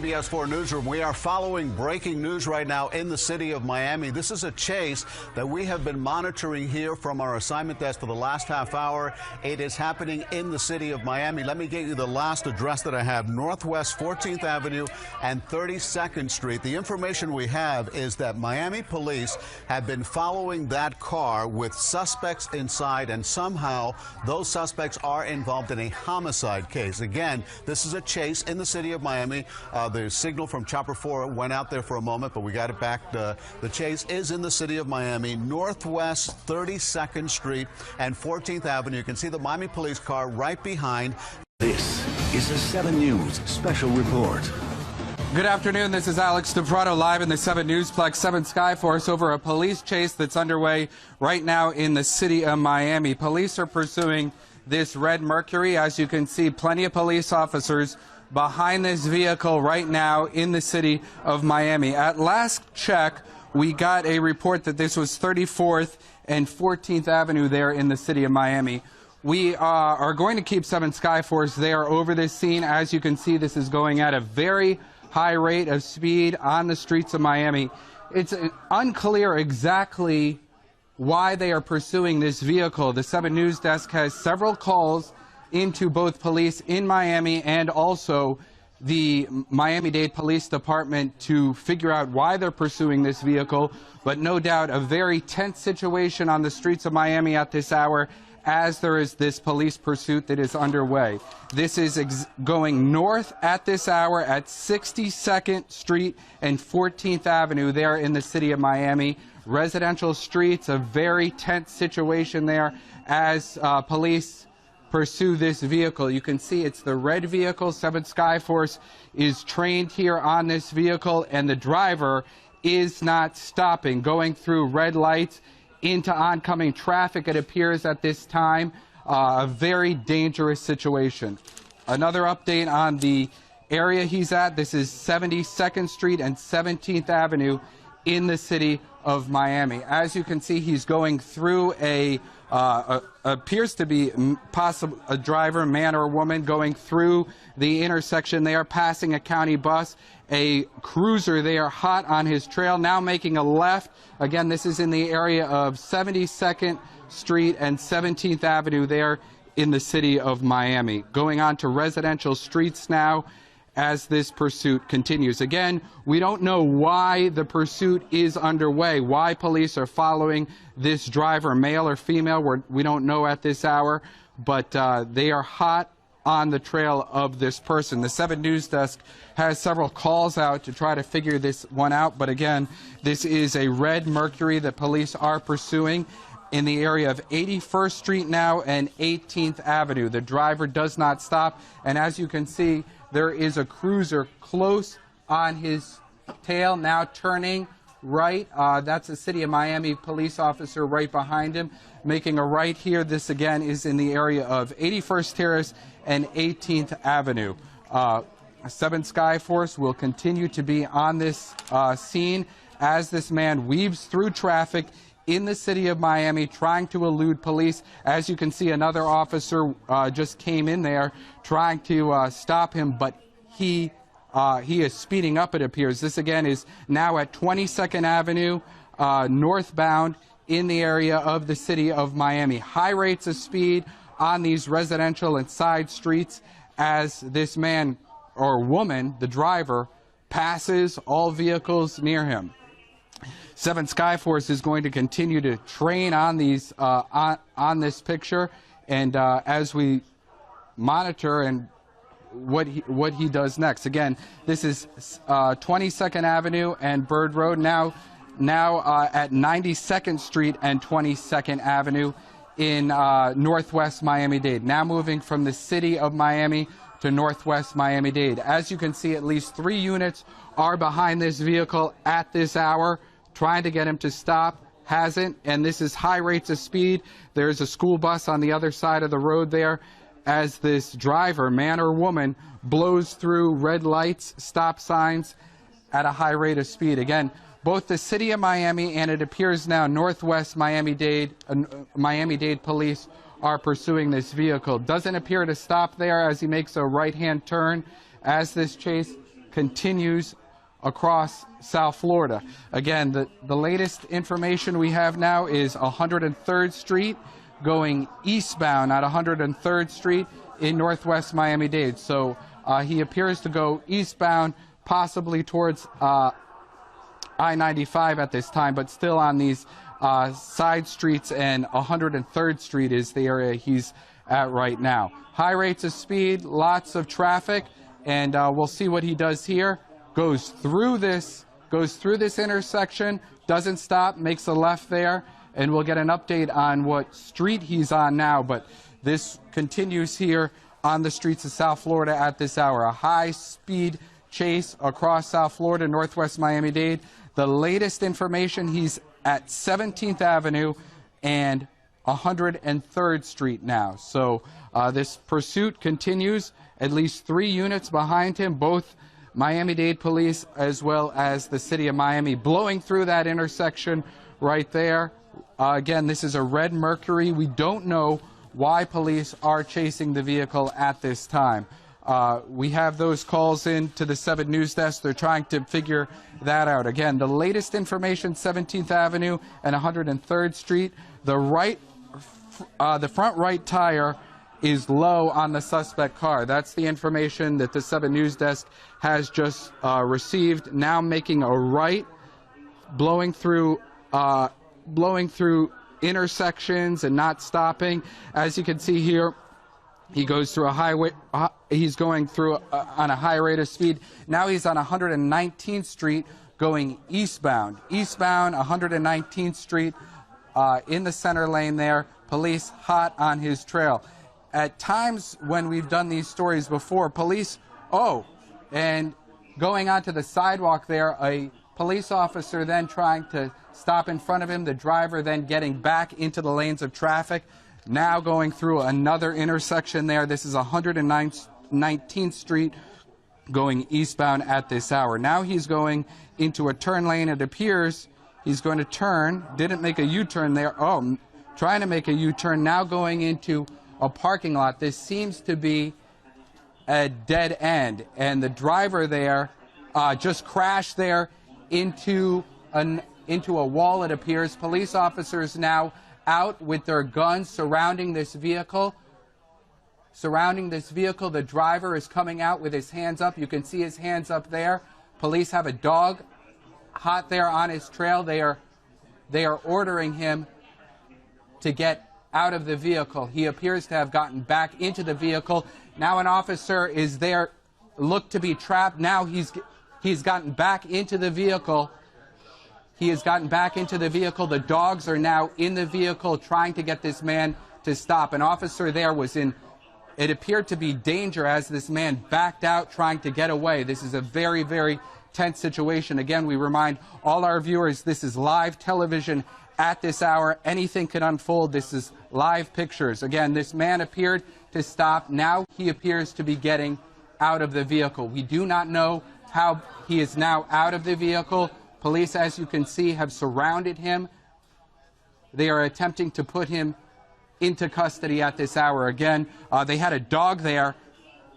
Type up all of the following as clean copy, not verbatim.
CBS 4 Newsroom. We are following breaking news right now in the city of Miami. This is a chase that we have been monitoring here from our assignment desk for the last half hour. It is happening in the city of Miami. Let me get you the last address that I have, Northwest 14th Avenue and 32nd Street. The information we have is that Miami police have been following that car with suspects inside, and somehow those suspects are involved in a homicide case. Again, this is a chase in the city of Miami. The signal from Chopper 4 went out there for a moment, but we got it back. The chase is in the city of Miami, Northwest 32nd Street and 14th Avenue. You can see the Miami police car right behind. This is a 7 News special report. Good afternoon. This is Alex DePrato live in the 7 Newsplex 7 Skyforce over a police chase that's underway right now in the city of Miami. Police are pursuing this red Mercury. As you can see, plenty of police officers behind this vehicle right now in the city of Miami. At last check, we got a report that this was 34th and 14th Avenue there in the city of Miami. We are going to keep 7 Skyforce there over this scene. As you can see, this is going at a very high rate of speed on the streets of Miami. It's unclear exactly why they are pursuing this vehicle. The 7 News desk has several calls into both police in Miami and also the Miami-Dade Police Department to figure out why they're pursuing this vehicle. But no doubt a very tense situation on the streets of Miami at this hour as there is this police pursuit that is underway. This is going north at this hour at 62nd Street and 14th Avenue there in the city of Miami. Residential streets, a very tense situation there as police pursue this vehicle. You can see it's the red vehicle. 7 Skyforce is trained here on this vehicle, and the driver is not stopping, going through red lights into oncoming traffic, it appears at this time. A very dangerous situation. Another update on the area he's at. This is 72nd Street and 17th Avenue in the city of Miami. As you can see, he's going through appears to be possible a driver, man or woman, going through the intersection there, passing a county bus. A cruiser there hot on his trail, now making a left. Again, this is in the area of 72nd Street and 17th Avenue there in the city of Miami. Going on to residential streets now as this pursuit continues. Again, we don't know why the pursuit is underway, why police are following this driver, male or female. We don't know at this hour, but they are hot on the trail of this person. The 7 News desk has several calls out to try to figure this one out, but again, this is a red Mercury that police are pursuing in the area of 81st Street now and 18th Avenue. The driver does not stop, and as you can see, there is a cruiser close on his tail, now turning right. That's a city of Miami police officer right behind him, making a right here. This again is in the area of 81st Terrace and 18th Avenue. 7 Skyforce will continue to be on this scene as this man weaves through traffic in the city of Miami, trying to elude police. As you can see, another officer just came in there trying to stop him, but he is speeding up, it appears. This again is now at 22nd Avenue, northbound in the area of the city of Miami. High rates of speed on these residential and side streets as this man or woman, the driver, passes all vehicles near him. 7 Skyforce is going to continue to train on these on this picture, and as we monitor and what he does next. Again, this is 22nd Avenue and Bird Road, now at 92nd Street and 22nd Avenue in northwest Miami-Dade. Now moving from the city of Miami to northwest Miami-Dade. As you can see, at least 3 units are behind this vehicle at this hour, trying to get him to stop. Hasn't, and this is high rates of speed. There's a school bus on the other side of the road there as this driver, man or woman, blows through red lights, stop signs at a high rate of speed. Again, both the city of Miami and it appears now northwest Miami-Dade police are pursuing this vehicle. Doesn't appear to stop there as he makes a right-hand turn as this chase continues across South Florida. Again, the latest information we have now is 103rd Street going eastbound at 103rd Street in northwest Miami-Dade. So he appears to go eastbound, possibly towards I-95 at this time, but still on these side streets, and 103rd Street is the area he's at right now. High rates of speed, lots of traffic, and we'll see what he does here. Goes through this intersection, doesn't stop, makes a left there, and we'll get an update on what street he's on now. But this continues here on the streets of South Florida at this hour. A high-speed chase across South Florida, northwest Miami-Dade. The latest information, he's at 17th Avenue and 103rd Street now. So this pursuit continues. At least 3 units behind him, both Miami-Dade police as well as the city of Miami, blowing through that intersection right there. Again, this is a red Mercury. We don't know why police are chasing the vehicle at this time. We have those calls in to the 7 News Desk. They're trying to figure that out. Again, the latest information, 17th Avenue and 103rd Street. The front right tire is low on the suspect car. That's the information that the 7 News Desk has just received. Now making a right, blowing through intersections and not stopping. As you can see here, he goes through a highway. He's going through on a high rate of speed. Now he's on 119th Street going eastbound. Eastbound 119th Street in the center lane there. Police hot on his trail. At times when we've done these stories before, police, and going onto the sidewalk there, a police officer then trying to stop in front of him, the driver then getting back into the lanes of traffic, now going through another intersection there. This is 119th Street going eastbound at this hour. Now he's going into a turn lane. It appears he's going to turn, didn't make a U-turn there. Trying to make a U-turn, now going into a parking lot. This seems to be a dead end, and the driver there just crashed there into a wall, it appears. Police officers now out with their guns surrounding this vehicle. The driver is coming out with his hands up. You can see his hands up there. Police have a dog hot there on his trail. They are ordering him to get out of the vehicle. He appears to have gotten back into the vehicle. Now an officer is there, looked to be trapped. Now he's gotten back into the vehicle. He has gotten back into the vehicle. The dogs are now in the vehicle trying to get this man to stop. An officer there was in, it appeared to be danger as this man backed out trying to get away. This is a very, very tense situation. Again, we remind all our viewers, this is live television at this hour. Anything can unfold. This is live pictures. Again, this man appeared to stop. Now he appears to be getting out of the vehicle. We do not know how he is now out of the vehicle. Police, as you can see, have surrounded him. They are attempting to put him into custody at this hour. Again, they had a dog there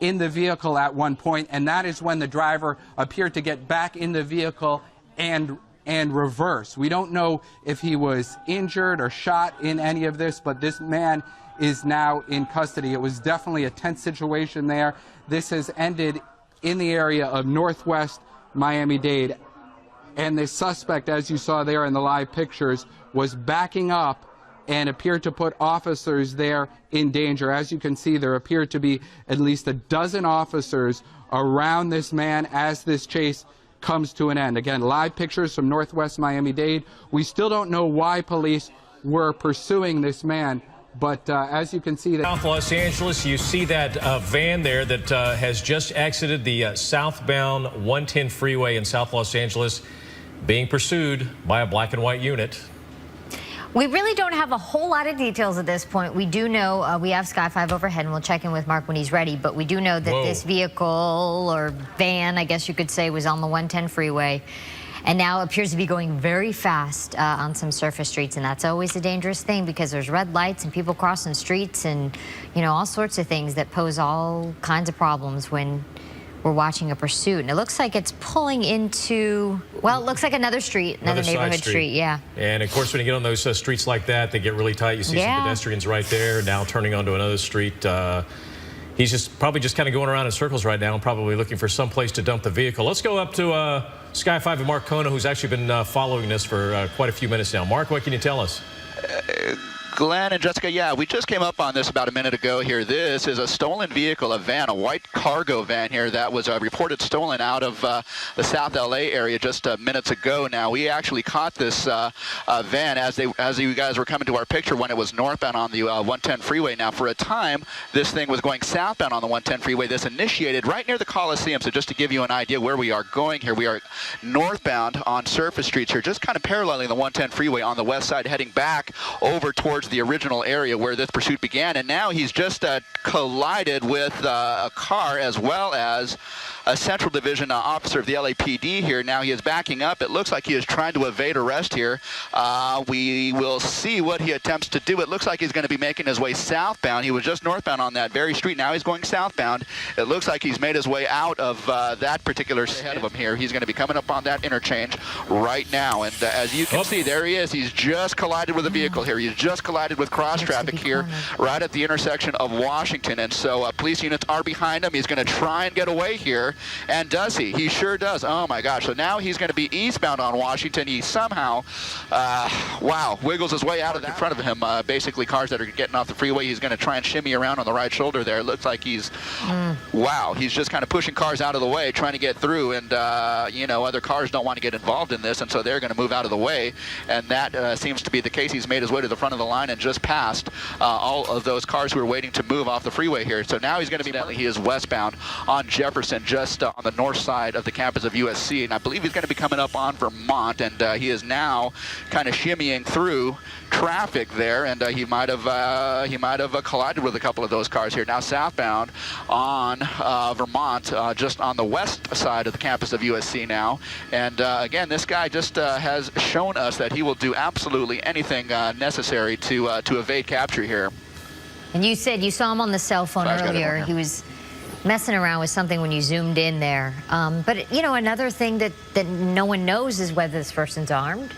in the vehicle at one point, and that is when the driver appeared to get back in the vehicle and reverse. We don't know if he was injured or shot in any of this, but this man is now in custody. It was definitely a tense situation there. This has ended in the area of northwest Miami-Dade, and the suspect, as you saw there in the live pictures, was backing up and appeared to put officers there in danger. As you can see, there appear to be at least a dozen officers around this man as this chase comes to an end. Again, live pictures from northwest Miami-Dade. We still don't know why police were pursuing this man, but as you can see, that South Los Angeles, you see that van there that has just exited the southbound 110 freeway in South Los Angeles, being pursued by a black and white unit. We really don't have a whole lot of details at this point. We do know we have Sky 5 overhead, and we'll check in with Mark when he's ready. But we do know that this vehicle, or van, I guess you could say, was on the 110 freeway and now appears to be going very fast on some surface streets. And that's always a dangerous thing because there's red lights and people crossing streets and, you know, all sorts of things that pose all kinds of problems when we're watching a pursuit, and it looks like it's pulling into, well, it looks like another street, another neighborhood street. Yeah. And of course, when you get on those streets like that, they get really tight. You see some pedestrians right there, now turning onto another street. He's probably just kind of going around in circles right now and probably looking for some place to dump the vehicle. Let's go up to Sky 5 and Mark Kono, who's actually been following this for quite a few minutes now. Mark, what can you tell us? Glenn and Jessica, yeah, we just came up on this about a minute ago here. This is a stolen vehicle, a van, a white cargo van here that was reported stolen out of the South LA area just minutes ago. Now, we actually caught this van as you guys were coming to our picture when it was northbound on the 110 freeway. Now, for a time, this thing was going southbound on the 110 freeway. This initiated right near the Coliseum. So just to give you an idea where we are going here, we are northbound on surface streets here, just kind of paralleling the 110 freeway on the west side, heading back over towards the original area where this pursuit began. And now he's just collided with a car as well as a Central Division officer of the LAPD here. Now he is backing up. It looks like he is trying to evade arrest here. We will see what he attempts to do. It looks like he's going to be making his way southbound. He was just northbound on that very street. Now he's going southbound. It looks like he's made his way out of that particular ahead of him here. He's going to be coming up on that interchange right now. And as you can see, there he is. He's just collided with a vehicle here. He's just collided with cross traffic here right at the intersection of Washington. And so police units are behind him. He's going to try and get away here. And does he? He sure does. Oh my gosh. So now he's going to be eastbound on Washington. He somehow, wiggles his way out of that in front of him. Basically cars that are getting off the freeway. He's going to try and shimmy around on the right shoulder there. It looks like he's, he's just kind of pushing cars out of the way, trying to get through. And, other cars don't want to get involved in this. And so they're going to move out of the way. And that seems to be the case. He's made his way to the front of the line and just passed all of those cars who are waiting to move off the freeway here. So now he's going to be, he is westbound on Jefferson, just on the north side of the campus of USC. And I believe he's going to be coming up on Vermont. And he is now kind of shimmying through traffic there, and he might have collided with a couple of those cars here. Now southbound on Vermont, just on the west side of the campus of USC now. And again, this guy just has shown us that he will do absolutely anything necessary to evade capture here. And you said you saw him on the cell phone earlier. He was messing around with something when you zoomed in there. But, another thing that no one knows is whether this person's armed.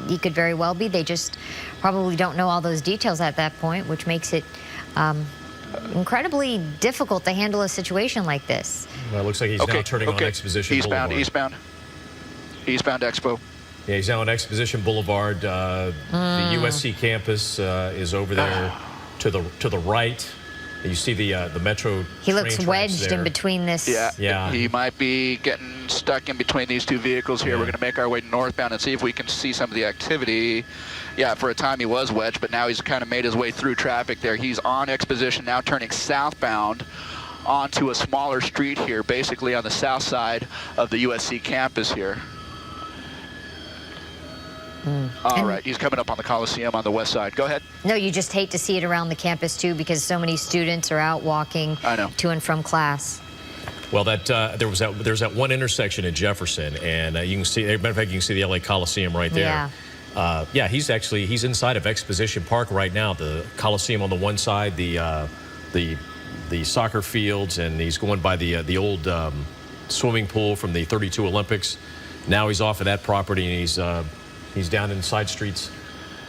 He could very well be. They just probably don't know all those details at that point, which makes it incredibly difficult to handle a situation like this. Well, it looks like he's now turning on Exposition Boulevard. Eastbound Expo. Yeah, he's now on Exposition Boulevard. The USC campus is over there to the right. You see the metro. He looks wedged in between this. Yeah. He might be getting stuck in between these two vehicles here. We're going to make our way northbound and see if we can see some of the activity. Yeah, for a time he was wedged, but now he's kind of made his way through traffic there. He's on Exposition now, turning southbound onto a smaller street here, basically on the south side of the USC campus here. All right, he's coming up on the Coliseum on the west side. Go ahead. No, you just hate to see it around the campus, too, because so many students are out walking to and from class. Well, there's that one intersection in Jefferson, and you can see, as a matter of fact, you can see the LA Coliseum right there. Yeah. He's inside of Exposition Park right now. The Coliseum on the one side, the soccer fields, and he's going by the old swimming pool from the '32 Olympics. Now he's off of that property, and he's down in side streets,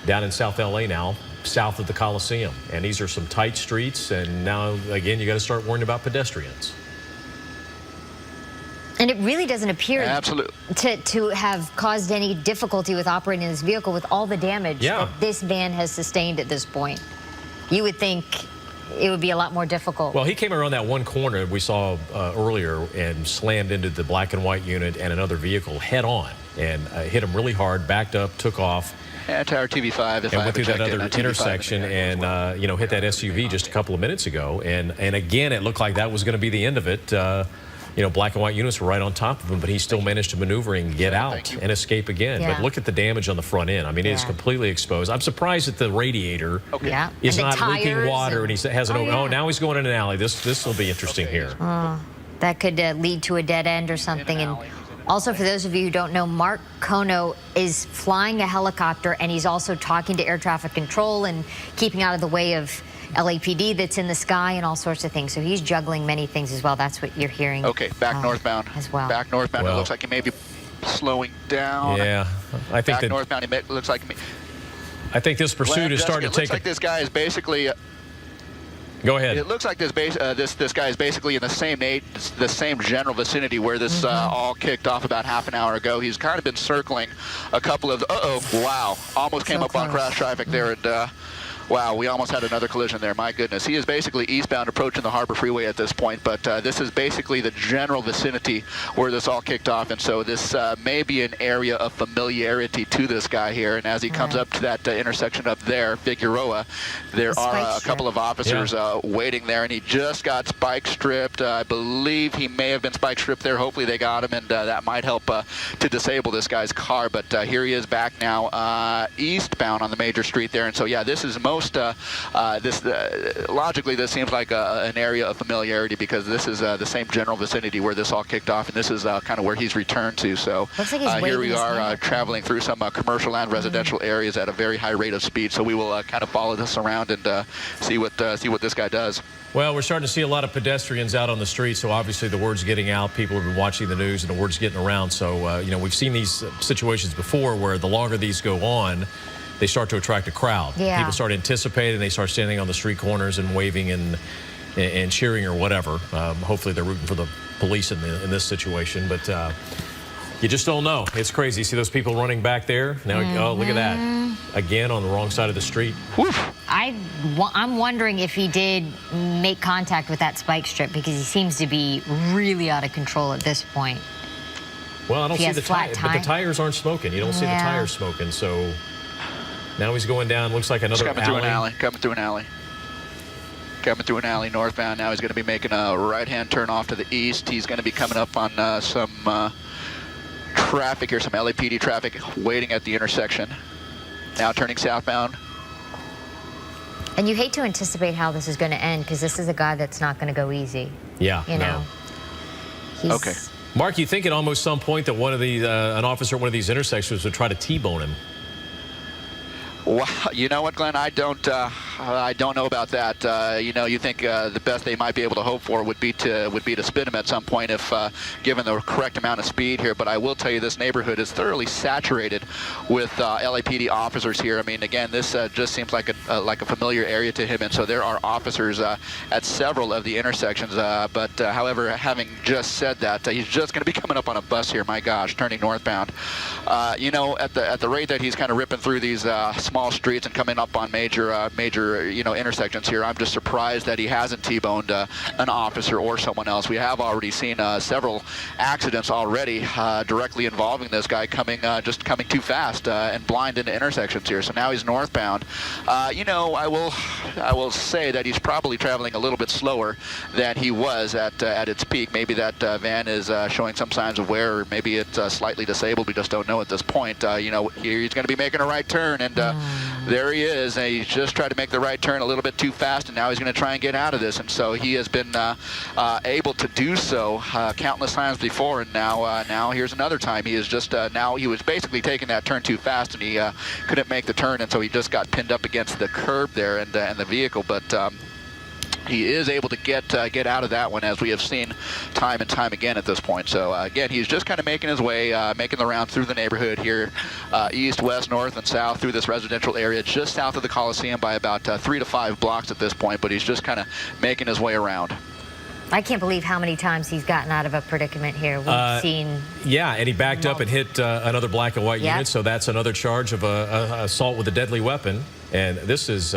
down in South LA now, south of the Coliseum. And these are some tight streets, and now, again, you got to start worrying about pedestrians. And it really doesn't appear to have caused any difficulty with operating this vehicle with all the damage that this van has sustained at this point. You would think it would be a lot more difficult. Well, he came around that one corner we saw earlier and slammed into the black and white unit and another vehicle head on and hit him really hard, backed up, took off. Tower TV5. And went through that other intersection and, hit that SUV just a couple of minutes ago. And again, it looked like that was going to be the end of it. Black and white units were right on top of him, but he still managed to maneuver and get out and escape again. But look at the damage on the front end. I mean, it's completely exposed. I'm surprised that the radiator is not leaking water, and he hasn't. Now he's going in an alley. This will be interesting here. That could lead to a dead end or something. And also, for those of you who don't know, Mark Kono is flying a helicopter, and he's also talking to air traffic control and keeping out of the way of LAPD that's in the sky and all sorts of things. So he's juggling many things as well. That's what you're hearing. Okay, back northbound as well. Back northbound. Well, it looks like he may be slowing down. Yeah, I think back northbound. It looks like. I think this pursuit is starting to take. It looks like this guy is basically. Go ahead. It looks like this guy is basically in the same general vicinity where this all kicked off about half an hour ago. He's kind of been circling a couple of. Wow! Almost came up on crash traffic there, and wow, we almost had another collision there. My goodness, he is basically eastbound approaching the Harbor Freeway at this point. But this is basically the general vicinity where this all kicked off, and so this may be an area of familiarity to this guy here. And as he comes up to that intersection up there, Figueroa, there are a couple of officers waiting there, and he just got spike stripped. I believe he may have been spike stripped there. Hopefully they got him, and that might help to disable this guy's car. But here he is back now eastbound on the major street there, and so yeah, this is logically this seems like an area of familiarity because this is the same general vicinity where this all kicked off, and this is kind of where he's returned to. So here we are traveling through some commercial and residential areas at a very high rate of speed. So we will kind of follow this around and see what this guy does. Well, we're starting to see a lot of pedestrians out on the street, so obviously the word's getting out. People have been watching the news, and the word's getting around. So, you know, we've seen these situations before where the longer these go on, they start to attract a crowd. Yeah. People start anticipating. They start standing on the street corners and waving and cheering or whatever. Hopefully they're rooting for the police in this situation. But you just don't know. It's crazy. You see those people running back there? Now, oh, look at that. Again, on the wrong side of the street. I'm wondering if he did make contact with that spike strip because he seems to be really out of control at this point. Well, I don't see the tires, but the tires aren't smoking. You don't see the tires smoking, so now he's going down. Looks like another coming through an alley northbound. Now he's going to be making a right-hand turn off to the east. He's going to be coming up on some traffic here, some LAPD traffic waiting at the intersection. Now turning southbound. And you hate to anticipate how this is going to end because this is a guy that's not going to go easy. Yeah, you know. Okay. Mark, you think at almost some point that one of these, an officer at one of these intersections would try to T-bone him? Well, you know what, Glenn? I don't know about that. You know, you think the best they might be able to hope for would be to spin him at some point if given the correct amount of speed here. But I will tell you, this neighborhood is thoroughly saturated with LAPD officers here. I mean, again, this just seems like a familiar area to him, and so there are officers at several of the intersections. But however, having just said that, he's just going to be coming up on a bus here. My gosh, turning northbound. You know, at the rate that he's kind of ripping through these small streets and coming up on major intersections here, I'm just surprised that he hasn't T-boned an officer or someone else. We have already seen several accidents already directly involving this guy coming too fast and blind into intersections here. So now he's northbound. You know, I will say that he's probably traveling a little bit slower than he was at its peak. Maybe that van is showing some signs of wear, or maybe it's slightly disabled. We just don't know at this point. You know, here he's going to be making a right turn, and there he is. And he's just tried to make the right turn a little bit too fast, and now he's going to try and get out of this. And so he has been able to do so countless times before, and now here's another time. He is just now he was basically taking that turn too fast, and he couldn't make the turn, and so he just got pinned up against the curb there and the vehicle. But he is able to get out of that one, as we have seen time and time again at this point. So again, he's just kind of making his way, making the round through the neighborhood here, east, west, north, and south through this residential area, just south of the Coliseum by about 3 to 5 blocks at this point. But he's just kind of making his way around. I can't believe how many times he's gotten out of a predicament here. We've seen. Yeah, and he backed up and hit another black and white unit, so that's another charge of assault with a deadly weapon. And this is.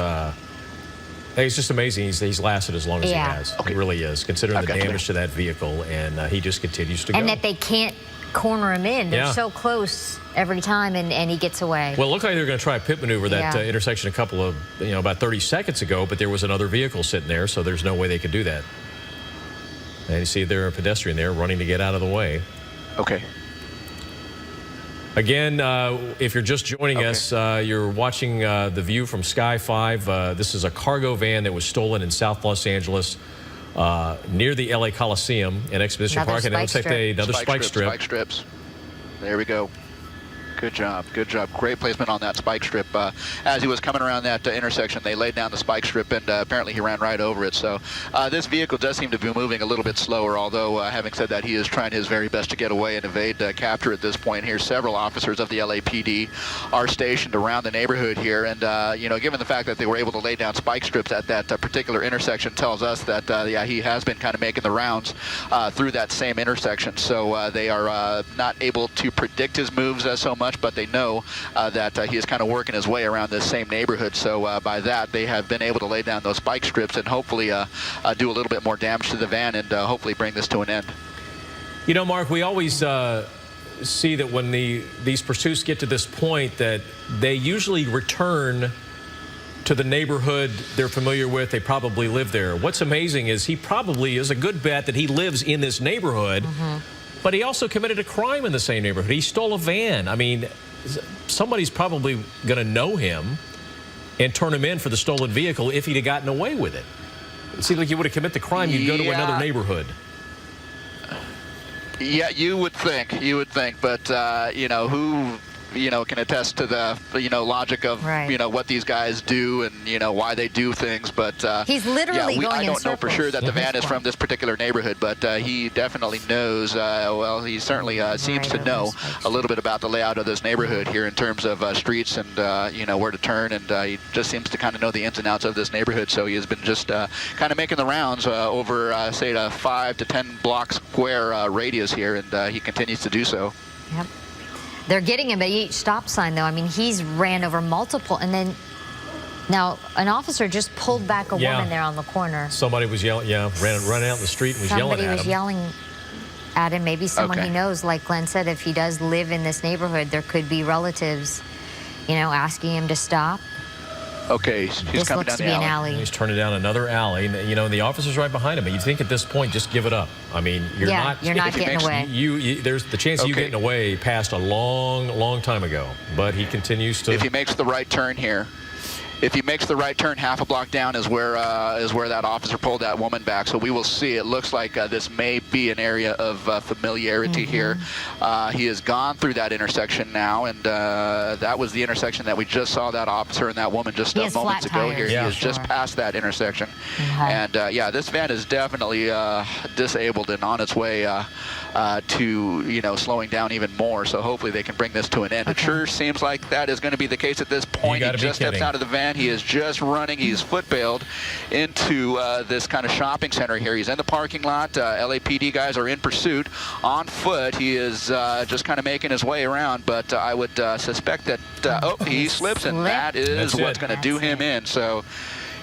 It's just amazing. He's lasted as long as he has. He really is, considering the damage to that vehicle, and he just continues to go. And that they can't corner him in. They're so close every time, and he gets away. Well, it looked like they were going to try a pit maneuver that intersection a couple of, about 30 seconds ago, but there was another vehicle sitting there, so there's no way they could do that. And you see there a pedestrian there running to get out of the way. Okay. Again, if you're just joining us, you're watching The View from Sky 5. This is a cargo van that was stolen in South Los Angeles near the LA Coliseum in Exposition Park. And it looks like another spike strip. Spike strips. There we go. Good job. Good job. Great placement on that spike strip. As he was coming around that intersection, they laid down the spike strip, and apparently he ran right over it. So this vehicle does seem to be moving a little bit slower, although having said that, he is trying his very best to get away and evade capture at this point here. Several officers of the LAPD are stationed around the neighborhood here, and given the fact that they were able to lay down spike strips at that particular intersection tells us that, yeah, he has been kind of making the rounds through that same intersection. So they are not able to predict his moves so much, but they know that he is kind of working his way around this same neighborhood. So by that, they have been able to lay down those spike strips and hopefully do a little bit more damage to the van and hopefully bring this to an end. You know, Mark, we always see that when these pursuits get to this point that they usually return to the neighborhood they're familiar with. They probably live there. What's amazing is he probably is a good bet that he lives in this neighborhood. But he also committed a crime in the same neighborhood. He stole a van. I mean, somebody's probably going to know him and turn him in for the stolen vehicle if he'd have gotten away with it. It seems like you would have committed the crime, you'd go to another neighborhood. Yeah, you would think, but who can attest to the logic of what these guys do and why they do things. But he's literally going I in don't know for sure that the van is point. from this particular neighborhood, but he definitely knows. Well, he certainly seems to know a little bit about the layout of this neighborhood here in terms of streets and where to turn, and he just seems to kind of know the ins and outs of this neighborhood. So he has been just kind of making the rounds over say a 5 to 10 block square radius here, and he continues to do so. Yep. They're getting him at each stop sign, though. I mean, he's ran over multiple, and then now an officer just pulled back a woman there on the corner. Somebody was yelling, ran out in the street and was yelling at him. Somebody was yelling at him. Maybe someone he knows, like Glenn said, if he does live in this neighborhood, there could be relatives, asking him to stop. Okay, he's coming down the alley. He's turning down another alley. And the officer's right behind him. You'd think at this point, just give it up. I mean, you're not getting away. There's the chance of you getting away passed a long, long time ago. But he continues to. If he makes the right turn here. If he makes the right turn, half a block down is where that officer pulled that woman back. So we will see. It looks like this may be an area of familiarity here. He has gone through that intersection now, and that was the intersection that we just saw that officer and that woman just moments ago here. He has just passed that intersection. And this van is definitely disabled and on its way to slowing down even more. So hopefully they can bring this to an end. It sure seems like that is going to be the case at this point. He just steps out of the van. He is just running. He's foot-bailed into this kind of shopping center here. He's in the parking lot. LAPD guys are in pursuit on foot. He is just kind of making his way around, but I would suspect that, he slips, and that is what's going to do him in. So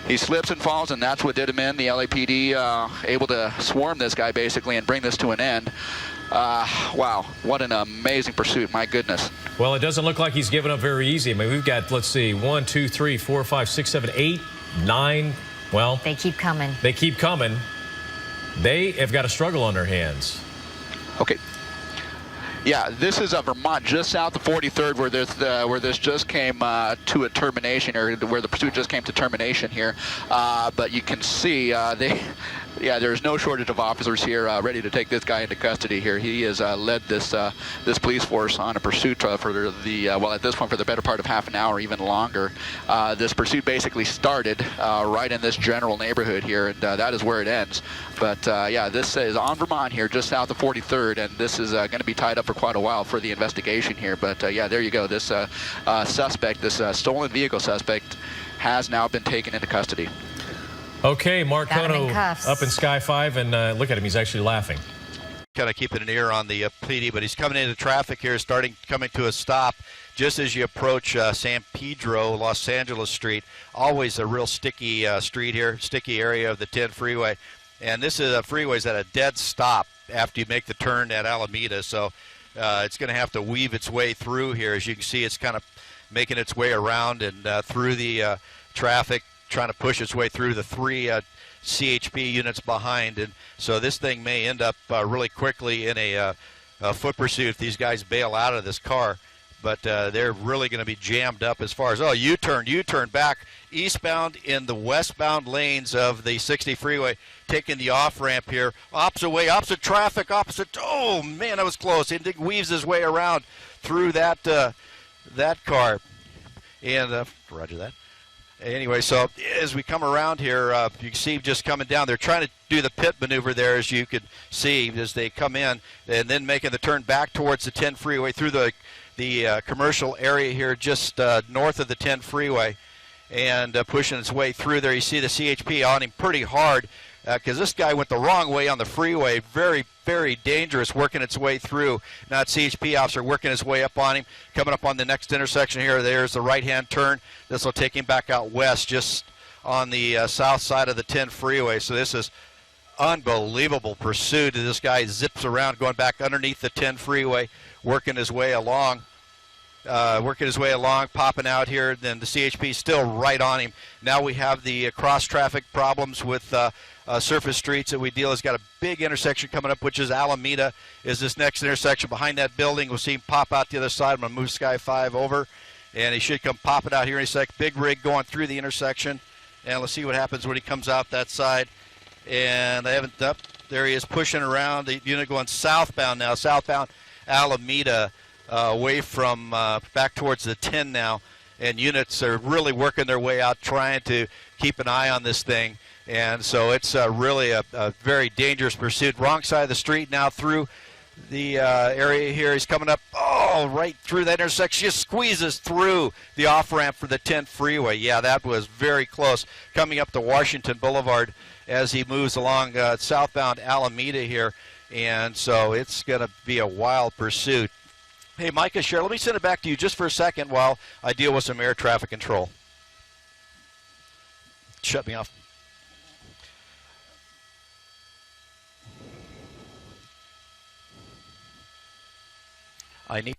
he slips and falls, and that's what did him in. The LAPD able to swarm this guy, basically, and bring this to an end. Wow, what an amazing pursuit, my goodness. Well, it doesn't look like he's giving up very easy. I mean, we've got, let's see, 1, 2, 3, 4, 5, 6, 7, 8, 9. Well, they keep coming. They keep coming. They have got a struggle on their hands. Okay. Yeah, this is Vermont, just south of 43rd, where this just came to a termination, or where the pursuit just came to termination here. But you can see there's no shortage of officers here ready to take this guy into custody here. He has led this police force on a pursuit for at this point for the better part of half an hour, even longer. This pursuit basically started right in this general neighborhood here, and that is where it ends. But this is on Vermont here, just south of 43rd, and this is going to be tied up for quite a while for the investigation here. But there you go. This suspect, this stolen vehicle suspect, has now been taken into custody. Okay, Mark Kono up in Sky 5, and look at him. He's actually laughing. Kind of keeping an ear on the PD, but he's coming into traffic here, coming to a stop just as you approach San Pedro, Los Angeles Street. Always a real sticky street here, sticky area of the 10 freeway. And this is a freeway's at a dead stop after you make the turn at Alameda, so it's going to have to weave its way through here. As you can see, it's kind of making its way around and through the traffic, trying to push its way through the 3 CHP units behind. And so this thing may end up really quickly in a foot pursuit if these guys bail out of this car. but they're really going to be jammed up as far as, oh, U-turn back eastbound in the westbound lanes of the 60 freeway, taking the off-ramp here. Opposite way, opposite traffic, opposite. Oh, man, that was close. He weaves his way around through that car. And roger that. Anyway, so as we come around here, you can see just coming down. They're trying to do the pit maneuver there, as you can see, as they come in, and then making the turn back towards the 10 freeway through the commercial area here just north of the 10 freeway, and pushing its way through there. You see the CHP on him pretty hard because this guy went the wrong way on the freeway. Very, very dangerous, working its way through. Now CHP officer working his way up on him, coming up on the next intersection here. There's the right-hand turn. This will take him back out west, just on the south side of the 10 freeway. So this is unbelievable pursuit. This guy zips around, going back underneath the 10 freeway, working his way along. Popping out here. Then the CHP still right on him. Now we have the cross-traffic problems with surface streets that we deal. Has got a big intersection coming up, which is Alameda, is this next intersection behind that building. We'll see him pop out the other side. I'm going to move Sky 5 over, and he should come popping out here in a sec. Big rig going through the intersection, and let's see what happens when he comes out that side. And they haven't up. There he is pushing around. The unit going southbound now, southbound Alameda, away from back towards the 10 now, and units are really working their way out, trying to keep an eye on this thing. And so it's really a very dangerous pursuit. Wrong side of the street now through the area here. He's coming up, right through that intersection. Just squeezes through the off-ramp for the 10 freeway. Yeah, that was very close. Coming up to Washington Boulevard as he moves along southbound Alameda here. And so it's going to be a wild pursuit. Hey, Micah, Sher, let me send it back to you just for a second while I deal with some air traffic control. Shut me off. I need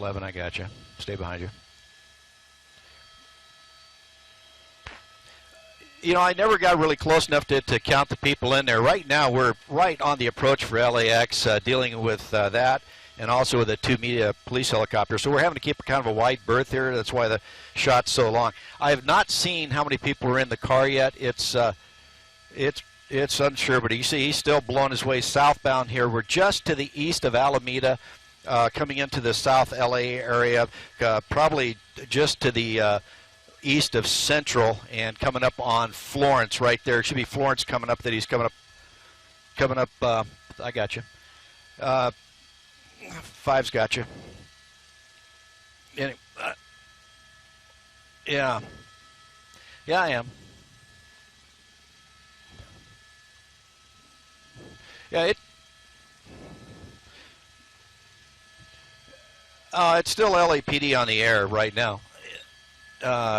11, I got you. Stay behind you. You know, I never got really close enough to count the people in there. Right now, we're right on the approach for LAX, dealing with that, and also with the two police helicopters. So we're having to keep kind of a wide berth here. That's why the shot's so long. I have not seen how many people are in the car yet. It's unsure, but you see he's still blowing his way southbound here. We're just to the east of Alameda, coming into the South LA area, probably just to the east of Central, and coming up on Florence right there. It should be Florence coming up that he's coming up. I got you. 5's got you. Anyway, yeah, I am. Yeah, it's still LAPD on the air right now.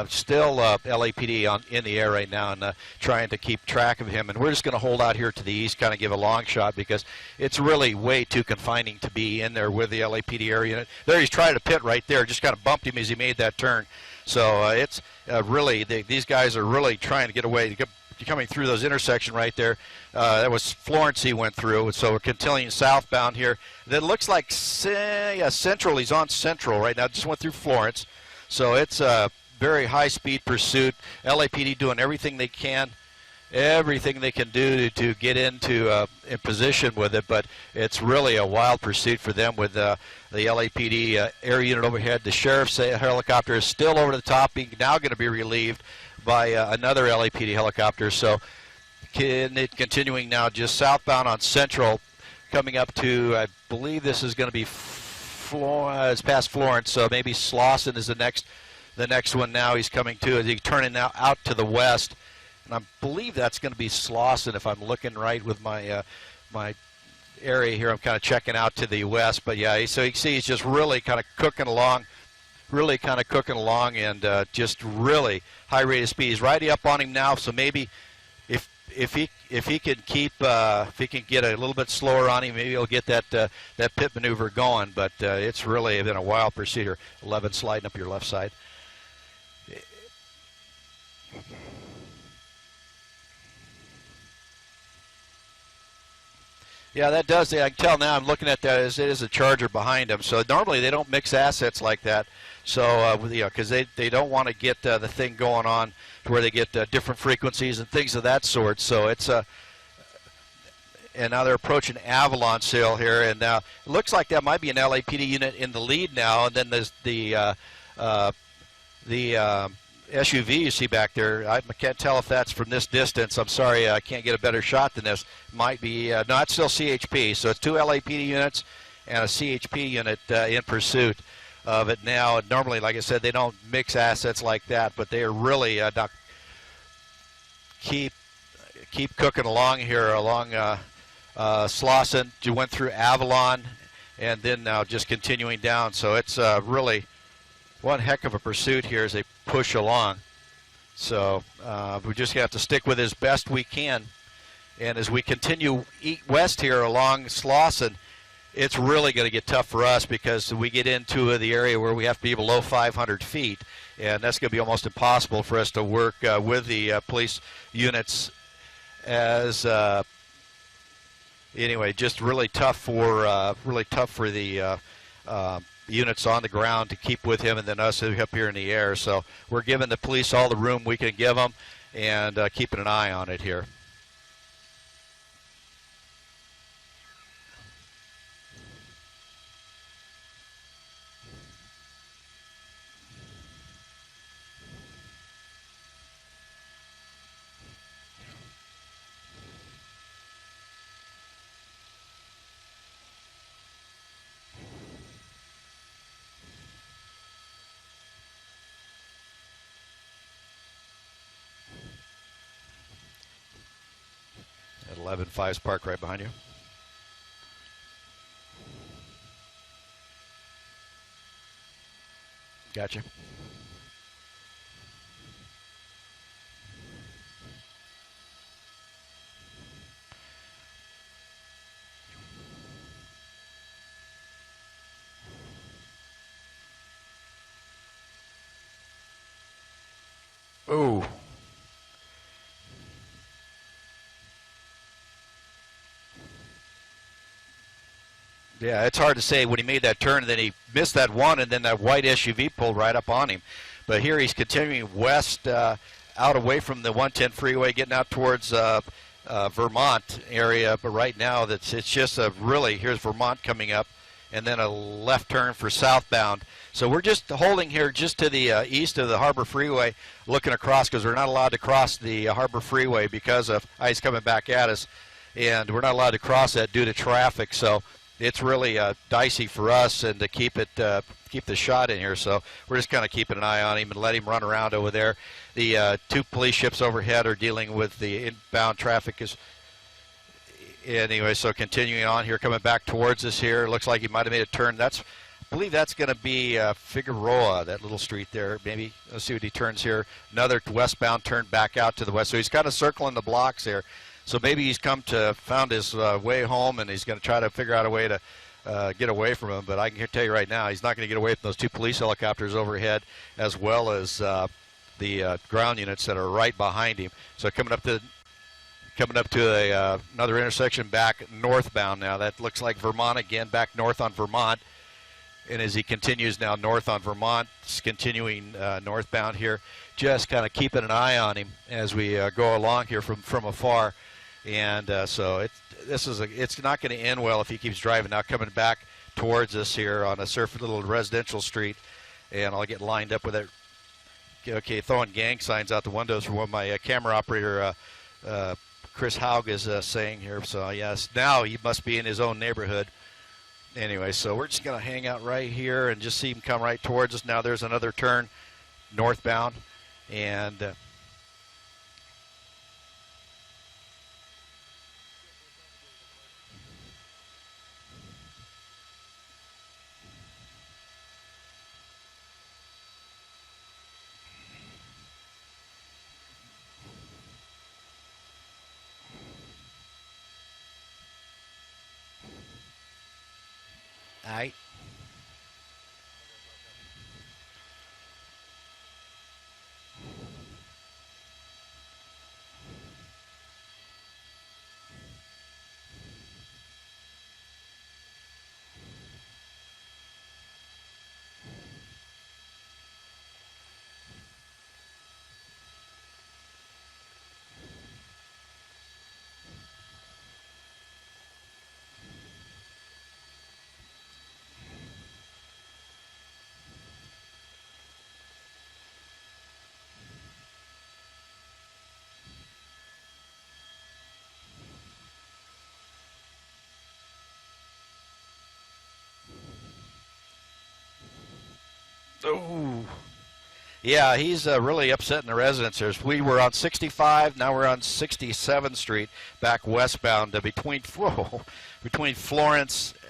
Still LAPD in the air right now, and trying to keep track of him. And we're just going to hold out here to the east, kind of give a long shot, because it's really way too confining to be in there with the LAPD area unit. There he's trying to pit right there, just kind of bumped him as he made that turn. So it's really, these guys are really trying to get away, coming through those intersection right there. That was Florence he went through, so we're continuing southbound here. That looks like Central. He's on Central right now, just went through Florence. So it's a very high-speed pursuit. LAPD doing everything they can do to get into in position with it, but it's really a wild pursuit for them with the LAPD air unit overhead. The sheriff's helicopter is still over the top, being now going to be relieved by another LAPD helicopter. So continuing now just southbound on Central, coming up to, I believe this is going to be it's past Florence, so maybe Slauson is the next one now he's coming to. He's turning now out to the west, and I believe that's going to be Slauson if I'm looking right with my my area here. I'm kind of checking out to the west, but yeah, so you can see he's just really kind of cooking along, and just really high rate of speed. He's riding up on him now, so maybe if he can get a little bit slower on him, maybe he'll get that pit maneuver going. But it's really been a wild pursuit here. 11 sliding up your left side. Yeah, that does. I can tell now. I'm looking at that. It is a Charger behind him. So normally they don't mix assets like that. So because they don't want to get the thing going on to where they get different frequencies and things of that sort. So it's and now they're approaching Avalon Hill here, and now it looks like that might be an LAPD unit in the lead now. And then there's the SUV you see back there. I can't tell if that's from this distance. I'm sorry, I can't get a better shot than this. Might be, no, it's still CHP. So it's two LAPD units and a CHP unit in pursuit of it now. Normally, like I said, they don't mix assets like that, but they are really keep cooking along here along Slauson. You went through Avalon, and then now just continuing down. So it's really one heck of a pursuit here as they push along. So we just have to stick with it as best we can. And as we continue west here along Slauson, it's really going to get tough for us because we get into the area where we have to be below 500 feet. And that's going to be almost impossible for us to work with the police units as anyway, just really tough for the units on the ground to keep with him, and then us up here in the air. So we're giving the police all the room we can give them, and keeping an eye on it here. At 11-5's parked right behind you. Gotcha. Ooh. Yeah, it's hard to say when he made that turn, and then he missed that one, and then that white SUV pulled right up on him. But here he's continuing west, out away from the 110 freeway, getting out towards Vermont area. But right now, it's just a really, here's Vermont coming up, and then a left turn for southbound. So we're just holding here just to the east of the Harbor Freeway, looking across, because we're not allowed to cross the Harbor Freeway because of ice coming back at us, and we're not allowed to cross that due to traffic. So it's really dicey for us, and to keep the shot in here. So we're just kind of keeping an eye on him and let him run around over there. The two police ships overhead are dealing with the inbound traffic. Anyway, so continuing on here, coming back towards us here. Looks like he might have made a turn. I believe that's going to be Figueroa, that little street there. Maybe let's see what he turns here. Another westbound turn back out to the west. So he's kind of circling the blocks here. So maybe he's found his way home, and he's going to try to figure out a way to get away from him. But I can tell you right now, he's not going to get away from those two police helicopters overhead, as well as the ground units that are right behind him. So coming up to another intersection back northbound now. That looks like Vermont again, back north on Vermont. And as he continues now north on Vermont, it's continuing northbound here, just kind of keeping an eye on him as we go along here from afar. And so it's not going to end well if he keeps driving. Now coming back towards us here on a little residential street, and I'll get lined up with it. Okay, throwing gang signs out the windows for what my camera operator Chris Haug is saying here. So yes, now he must be in his own neighborhood. Anyway, so we're just going to hang out right here and just see him come right towards us. Now there's another turn northbound, and all right. Oh, yeah, he's really upsetting the residents here. We were on 65, now we're on 67th Street, back westbound between Florence,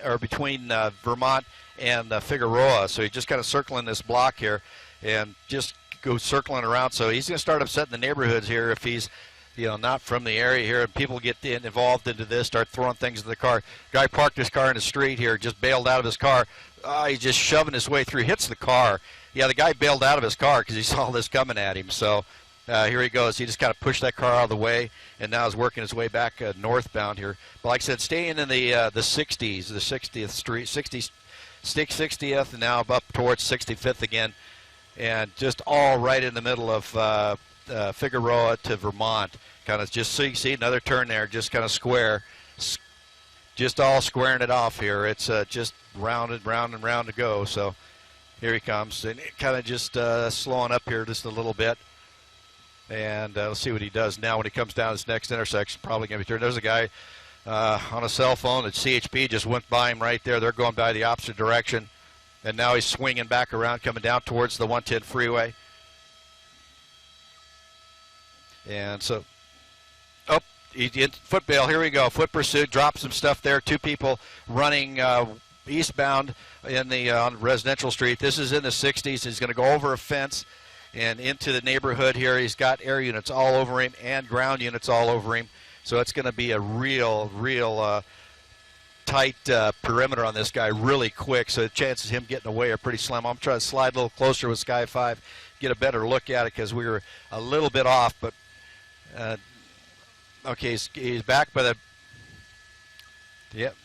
or between Vermont and Figueroa. So he's just kind of circling this block here and just go circling around. So he's going to start upsetting the neighborhoods here if he's not from the area here, and people get involved into this, start throwing things in the car. Guy parked his car in the street here, just bailed out of his car. He's just shoving his way through, hits the car. Yeah, the guy bailed out of his car because he saw this coming at him. So here he goes. He just kind of pushed that car out of the way, and now is working his way back northbound here. But like I said, staying in the 60s, the 60th Street, 60th, and now up towards 65th again, and just all right in the middle of Figueroa to Vermont. Kind of just so you see another turn there, just kind of square, just all squaring it off here. It's just round and round to go. So here he comes, and kind of just slowing up here just a little bit. And let's see what he does now when he comes down this next intersection. Probably going to be turned. There's a guy on a cell phone at CHP, just went by him right there. They're going by the opposite direction. And now he's swinging back around, coming down towards the 110 freeway. And so, foot bail, here we go. Foot pursuit, dropped some stuff there. Two people running eastbound on residential street. This is in the 60s. He's going to go over a fence and into the neighborhood here. He's got air units all over him and ground units all over him. So it's going to be a real tight perimeter on this guy really quick. So the chances of him getting away are pretty slim. I'm trying to slide a little closer with Sky 5, get a better look at it because we were a little bit off. But okay, he's back by the. Yep.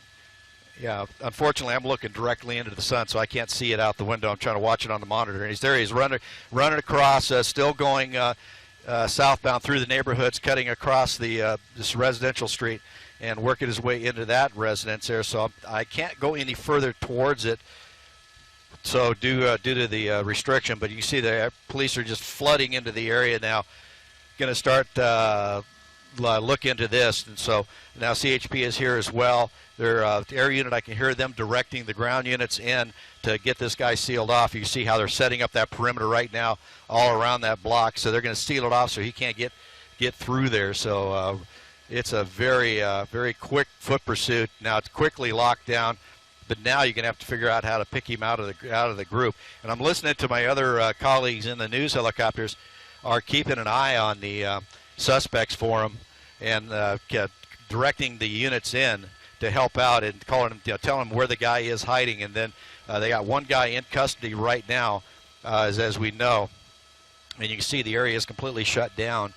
Yeah, unfortunately, I'm looking directly into the sun, so I can't see it out the window. I'm trying to watch it on the monitor. And he's there. He's running across, still going southbound through the neighborhoods, cutting across the this residential street and working his way into that residence there. So I can't go any further towards it. So due to the restriction, but you see the police are just flooding into the area now. Going to start look into this, and so now CHP is here as well. Their air unit, I can hear them directing the ground units in to get this guy sealed off. You see how they're setting up that perimeter right now all around that block, so they're going to seal it off so he can't get through there. So it's a very very quick foot pursuit. Now it's quickly locked down, but now you're going to have to figure out how to pick him out of the group. And I'm listening to my other colleagues in the news helicopters are keeping an eye on the suspects for him and directing the units in to help out and calling him, telling him where the guy is hiding. And then they got one guy in custody right now, as we know. And you can see the area is completely shut down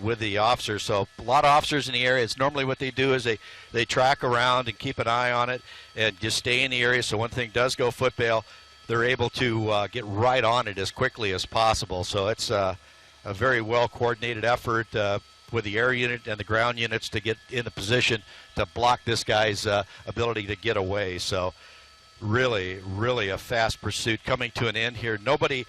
with the officers. So a lot of officers in the area. It's normally what they do is they track around and keep an eye on it and just stay in the area. So when thing does go foot bail, they're able to get right on it as quickly as possible. So it's a very well coordinated effort with the air unit and the ground units to get in the position to block this guy's ability to get away. So really, really a fast pursuit coming to an end here. Nobody,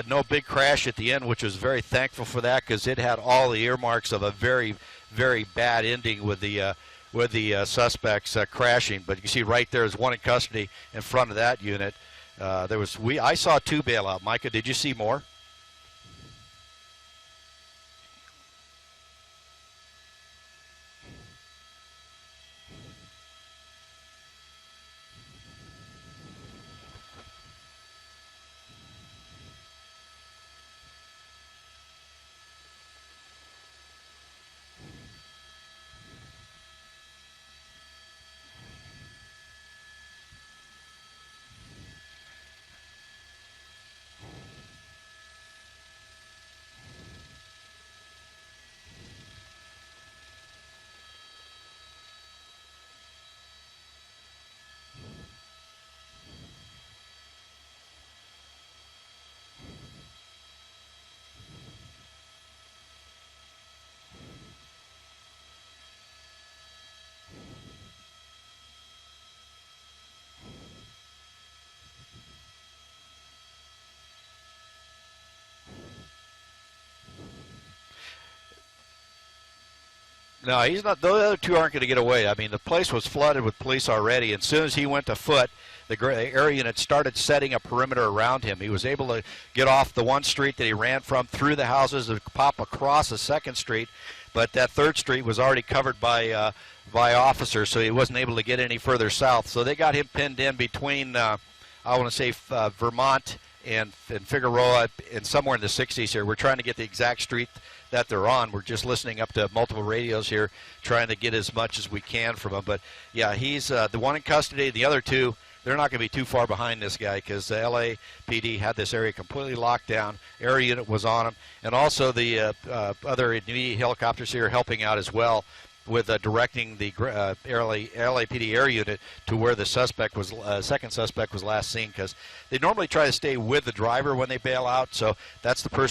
no big crash at the end, which was very thankful for that because it had all the earmarks of a very, very bad ending with the suspects crashing. But you see right there is one in custody in front of that unit. I saw 2 bail out. Micah, did you see more? No, he's not. Those other 2 aren't going to get away. I mean, the place was flooded with police already. As soon as he went to foot, the air unit started setting a perimeter around him. He was able to get off the one street that he ran from, through the houses, and pop across a second street. But that third street was already covered by officers, so he wasn't able to get any further south. So they got him pinned in between, I want to say, Vermont and Figueroa, and somewhere in the 60s here. We're trying to get the exact street that they're on. We're just listening up to multiple radios here, trying to get as much as we can from him. But yeah, he's the one in custody. The other 2, they're not going to be too far behind this guy because the LAPD had this area completely locked down. Air unit was on him, and also the other immediate helicopters here helping out as well with directing the LAPD air unit to where the suspect was, second suspect was last seen, because they normally try to stay with the driver when they bail out. So that's the person